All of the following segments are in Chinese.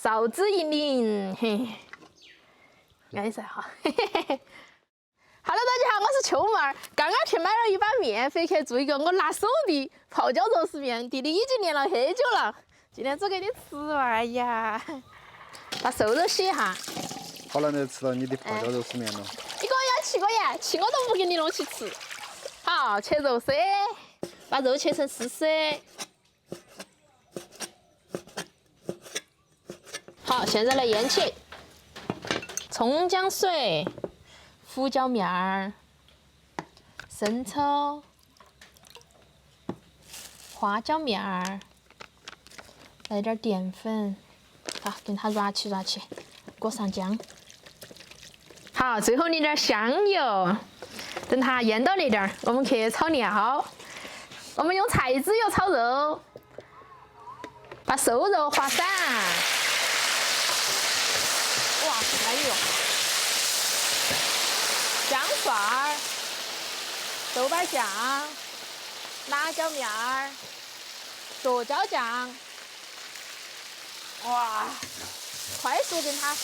勺子一拧，嘿，安噻哈，嘿嘿嘿嘿。Hello， 大家好，我是秋妹儿，刚刚去买了一把面，回去做一个我拿手的泡椒肉丝面，弟弟已经练了很久了，今天做给你吃哇！哎呀，把瘦肉洗一下。好难得吃到你的泡椒肉丝面了。你给我要气我呀，气我都不给你弄去吃。好，切肉丝，把肉切成丝丝。好，现在来腌起。葱姜水、胡椒面儿、生抽、花椒面儿，来点淀粉，好，给它揉起揉起，裹上姜。好，最后淋点香油，等它腌到那点儿，我们去炒料。我们用菜籽油炒肉，把瘦肉滑散。哇，来油！姜蒜儿、豆瓣酱、辣椒面儿、剁椒酱，哇，快速给它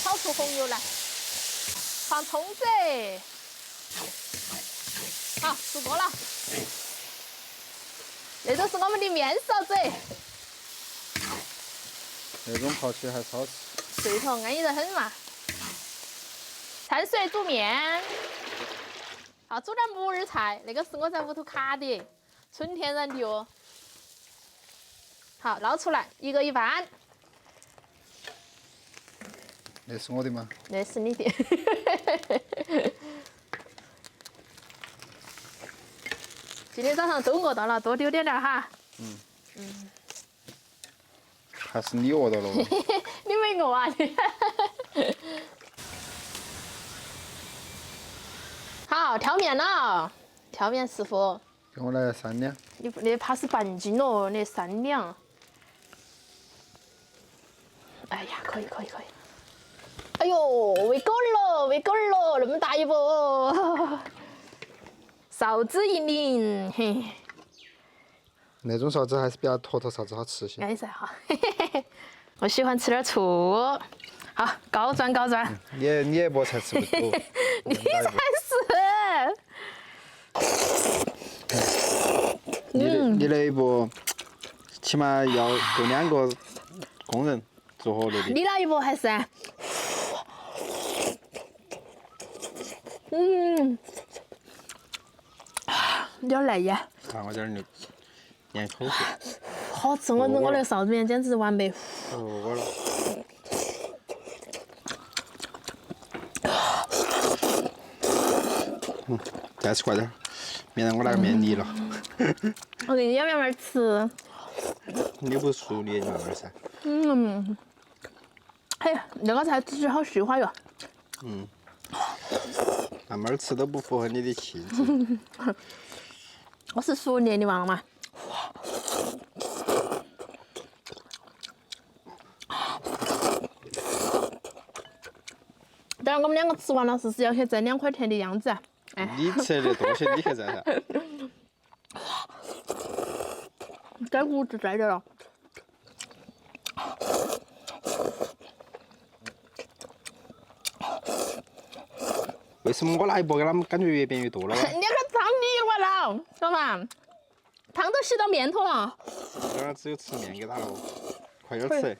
炒出红油来。放葱子，好，出锅了。那就是我们的面勺子，那种泡起来还超吃。对头，安逸得很嘛。焯水煮面，好，煮点木耳菜，那个是我在屋头卡的，纯天然的哦。好，捞出来，一个一半。那是我的吗？那是你的。今天早上都饿到了，多丢点点哈。还是你饿到了。你没饿啊你？好，挑面了，挑面师傅。给我来3两。你怕是半斤哦，那3两。哎呀，可以。哎呦，喂狗了，那么大一波。勺子一拧，嘿。那种勺子还是比较坨头勺子好吃些。安噻哈，我喜欢吃点醋。好，高转。你也不才吃不多。你才是。你那一步起码要够2个工人做活的。你那一波还是？有点辣呀。看我这儿咽口水。好吃，我那个臊子面简直完美。饿了。再吃快点，免得我那个面腻了。我给你要慢慢吃。你不熟，你也慢慢噻。嘿，那个菜吃起好细滑哟。慢慢吃都不符合你的气质。我是熟练的嘛嘛。等下我们2个吃完了，是不是要去挣2块钱的样子啊？哎，你吃的多些，你去挣噻。该物质在这了。为什么我那一波给他们感觉越变越多了？你那个汤腻完了，懂吗？汤都洗到面桶了。这儿只有吃面给他了，快点吃。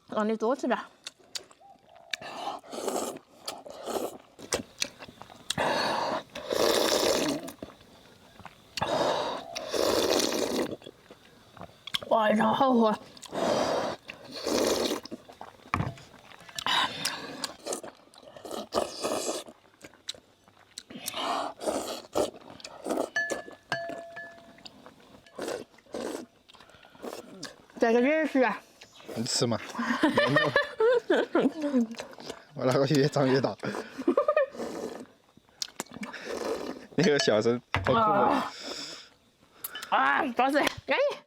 让你多吃点。哇，这好喝。这个真是。你吃嘛。我那个越长越大。那个笑声好恐怖。啊，倒是，安逸。